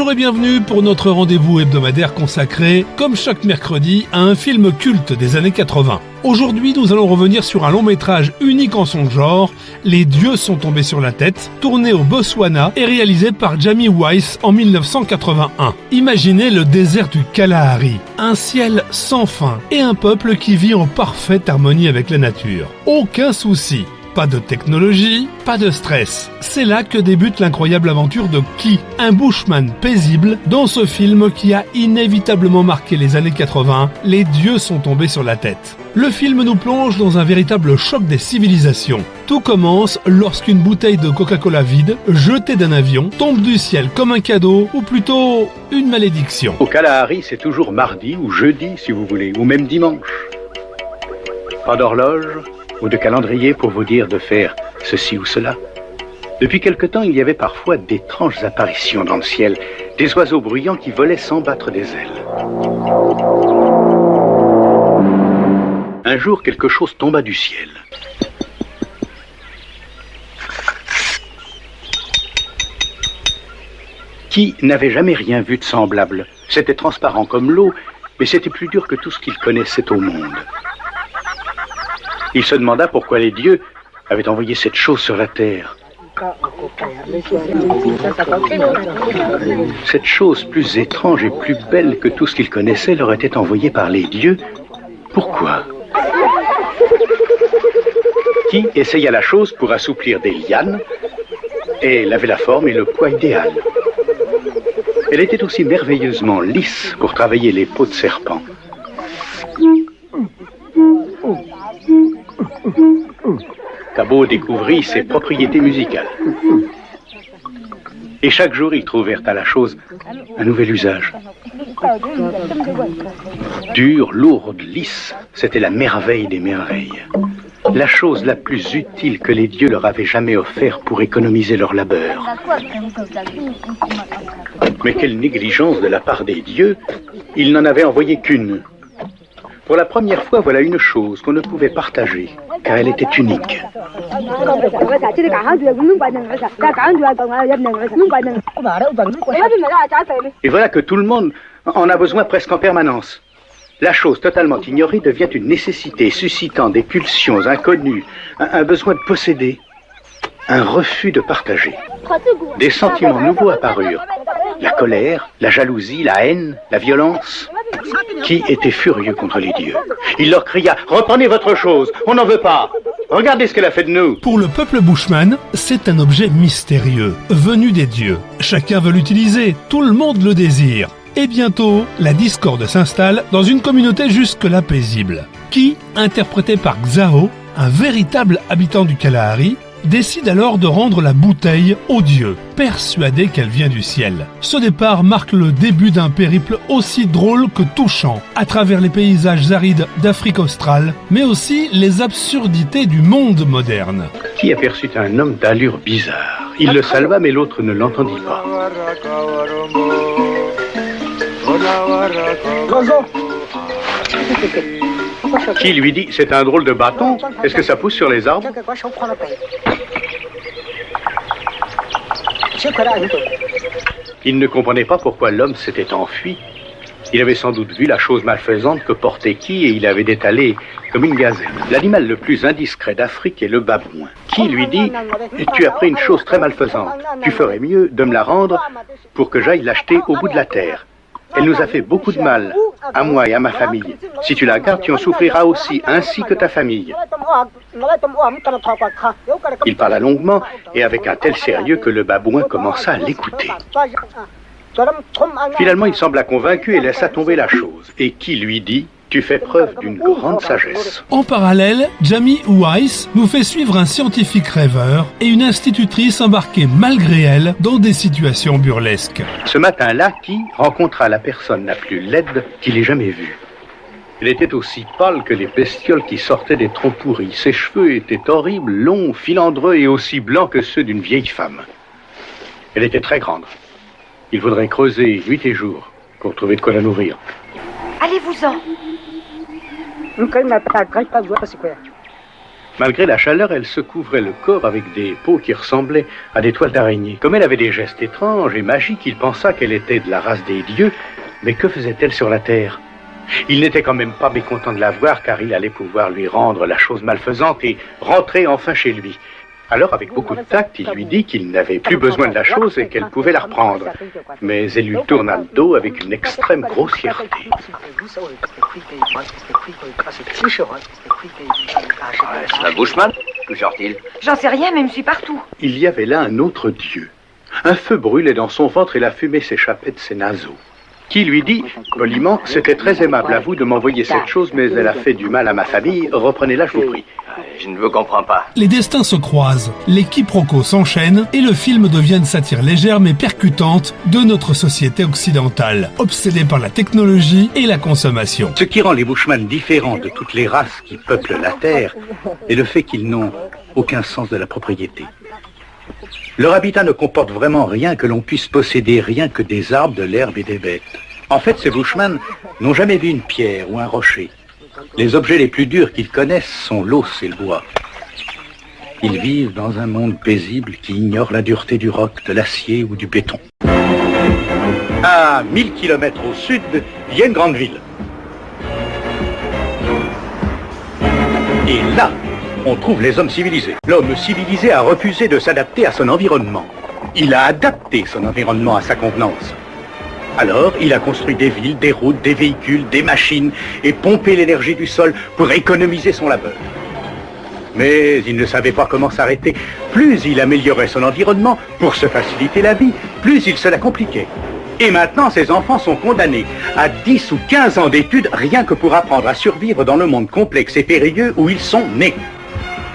Bonjour et bienvenue pour notre rendez-vous hebdomadaire consacré, comme chaque mercredi, à un film culte des années 80. Aujourd'hui, nous allons revenir sur un long métrage unique en son genre, Les dieux sont tombés sur la tête, tourné au Botswana et réalisé par Jamie Wise en 1981. Imaginez le désert du Kalahari, un ciel sans fin et un peuple qui vit en parfaite harmonie avec la nature. Aucun souci. Pas de technologie, pas de stress. C'est là que débute l'incroyable aventure de Ki, un bushman paisible dans ce film qui a inévitablement marqué les années 80, Les dieux sont tombés sur la tête. Le film nous plonge dans un véritable choc des civilisations. Tout commence lorsqu'une bouteille de Coca-Cola vide, jetée d'un avion, tombe du ciel comme un cadeau, ou plutôt une malédiction. Au Kalahari, c'est toujours mardi ou jeudi si vous voulez, ou même dimanche. Pas d'horloge ou de calendrier pour vous dire de faire ceci ou cela. Depuis quelque temps, il y avait parfois d'étranges apparitions dans le ciel, des oiseaux bruyants qui volaient sans battre des ailes. Un jour, quelque chose tomba du ciel. Qui n'avait jamais rien vu de semblable? C'était transparent comme l'eau, mais c'était plus dur que tout ce qu'il connaissait au monde. Il se demanda pourquoi les dieux avaient envoyé cette chose sur la terre. Cette chose plus étrange et plus belle que tout ce qu'il connaissait leur était envoyée par les dieux. Pourquoi? Qui essaya la chose pour assouplir des lianes, et elle avait la forme et le poids idéal. Elle était aussi merveilleusement lisse pour travailler les peaux de serpent. Cabot découvrit ses propriétés musicales. Et chaque jour, ils trouvèrent à la chose un nouvel usage. Dure, lourde, lisse, c'était la merveille des merveilles. La chose la plus utile que les dieux leur avaient jamais offert pour économiser leur labeur. Mais quelle négligence de la part des dieux, ils n'en avaient envoyé qu'une. Pour la première fois, voilà une chose qu'on ne pouvait partager, car elle était unique. Et voilà que tout le monde en a besoin presque en permanence. La chose totalement ignorée devient une nécessité, suscitant des pulsions inconnues, un besoin de posséder, un refus de partager. Des sentiments nouveaux apparurent. La colère, la jalousie, la haine, la violence. Qui était furieux contre les dieux? Il leur cria « Reprenez votre chose, on n'en veut pas! Regardez ce qu'elle a fait de nous !» Pour le peuple bushman, c'est un objet mystérieux, venu des dieux. Chacun veut l'utiliser, tout le monde le désire. Et bientôt, la discorde s'installe dans une communauté jusque-là paisible. Ki, interprété par Xao, un véritable habitant du Kalahari, décide alors de rendre la bouteille aux dieux, persuadé qu'elle vient du ciel. Ce départ marque le début d'un périple aussi drôle que touchant, à travers les paysages arides d'Afrique australe, mais aussi les absurdités du monde moderne. Qui aperçut un homme d'allure bizarre. Il le salua, mais l'autre ne l'entendit pas. Qui lui dit « C'est un drôle de bâton, est-ce que ça pousse sur les arbres ?» Il ne comprenait pas pourquoi l'homme s'était enfui. Il avait sans doute vu la chose malfaisante que portait Ki et il avait détalé comme une gazelle. L'animal le plus indiscret d'Afrique est le babouin. Qui lui dit « Tu as pris une chose très malfaisante, tu ferais mieux de me la rendre pour que j'aille l'acheter au bout de la terre. Elle nous a fait beaucoup de mal, à moi et à ma famille. Si tu la gardes, tu en souffriras aussi, ainsi que ta famille. » Il parla longuement et avec un tel sérieux que le babouin commença à l'écouter. Finalement, il sembla convaincu et laissa tomber la chose. Et Ki lui dit « Tu fais preuve d'une grande sagesse. » En parallèle, Jamie Wise nous fait suivre un scientifique rêveur et une institutrice embarquée malgré elle dans des situations burlesques. Ce matin-là, Ki rencontra la personne la plus laide qu'il ait jamais vue. Elle était aussi pâle que les bestioles qui sortaient des troncs pourris. Ses cheveux étaient horribles, longs, filandreux et aussi blancs que ceux d'une vieille femme. Elle était très grande. Il faudrait creuser nuit et jour pour trouver de quoi la nourrir. Allez-vous-en. Malgré la chaleur, elle se couvrait le corps avec des peaux qui ressemblaient à des toiles d'araignée. Comme elle avait des gestes étranges et magiques, il pensa qu'elle était de la race des dieux, mais que faisait-elle sur la terre? Il n'était quand même pas mécontent de la voir, car il allait pouvoir lui rendre la chose malfaisante et rentrer enfin chez lui. Alors, avec beaucoup de tact, il lui dit qu'il n'avait plus besoin de la chose et qu'elle pouvait la reprendre. Mais elle lui tourna le dos avec une extrême grossièreté. C'est un bushman? Où sort-il? J'en sais rien, mais il me suit partout. Il y avait là un autre dieu. Un feu brûlait dans son ventre et la fumée s'échappait de ses naseaux. Qui lui dit, poliment, c'était très aimable à vous de m'envoyer cette chose, mais elle a fait du mal à ma famille, reprenez-la, je vous prie. Je ne vous comprends pas. Les destins se croisent, les quiproquos s'enchaînent et le film devient une satire légère mais percutante de notre société occidentale, obsédée par la technologie et la consommation. Ce qui rend les Bushmen différents de toutes les races qui peuplent la Terre est le fait qu'ils n'ont aucun sens de la propriété. Leur habitat ne comporte vraiment rien que l'on puisse posséder, rien que des arbres, de l'herbe et des bêtes. En fait, ces Bushmen n'ont jamais vu une pierre ou un rocher. Les objets les plus durs qu'ils connaissent sont l'os et le bois. Ils vivent dans un monde paisible qui ignore la dureté du roc, de l'acier ou du béton. À 1000 kilomètres au sud, il y a une grande ville. Et là, on trouve les hommes civilisés. L'homme civilisé a refusé de s'adapter à son environnement. Il a adapté son environnement à sa convenance. Alors, il a construit des villes, des routes, des véhicules, des machines et pompé l'énergie du sol pour économiser son labeur. Mais il ne savait pas comment s'arrêter. Plus il améliorait son environnement pour se faciliter la vie, plus il se la compliquait. Et maintenant, ses enfants sont condamnés à 10 ou 15 ans d'études rien que pour apprendre à survivre dans le monde complexe et périlleux où ils sont nés.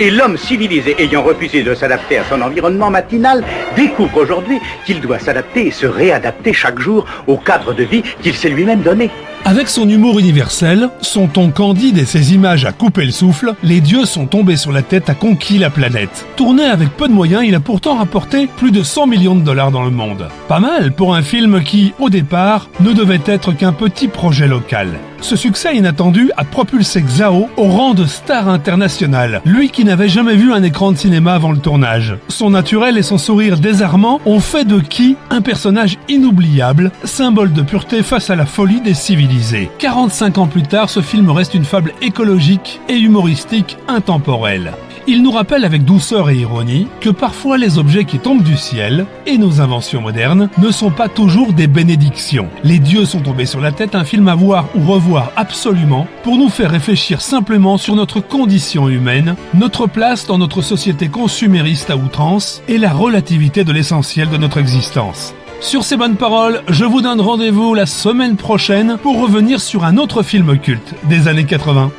Et l'homme civilisé ayant refusé de s'adapter à son environnement matinal découvre aujourd'hui qu'il doit s'adapter et se réadapter chaque jour au cadre de vie qu'il s'est lui-même donné. Avec son humour universel, son ton candide et ses images à couper le souffle, Les dieux sont tombés sur la tête a conquis la planète. Tourné avec peu de moyens, il a pourtant rapporté plus de 100 millions de dollars dans le monde. Pas mal pour un film qui, au départ, ne devait être qu'un petit projet local. Ce succès inattendu a propulsé Xiao au rang de star international, lui qui n'avait jamais vu un écran de cinéma avant le tournage. Son naturel et son sourire désarmant ont fait de Qi un personnage inoubliable, symbole de pureté face à la folie des civilisés. 45 ans plus tard, ce film reste une fable écologique et humoristique intemporelle. Il nous rappelle avec douceur et ironie que parfois les objets qui tombent du ciel et nos inventions modernes ne sont pas toujours des bénédictions. Les dieux sont tombés sur la tête, un film à voir ou revoir absolument pour nous faire réfléchir simplement sur notre condition humaine, notre place dans notre société consumériste à outrance et la relativité de l'essentiel de notre existence. Sur ces bonnes paroles, je vous donne rendez-vous la semaine prochaine pour revenir sur un autre film culte des années 80.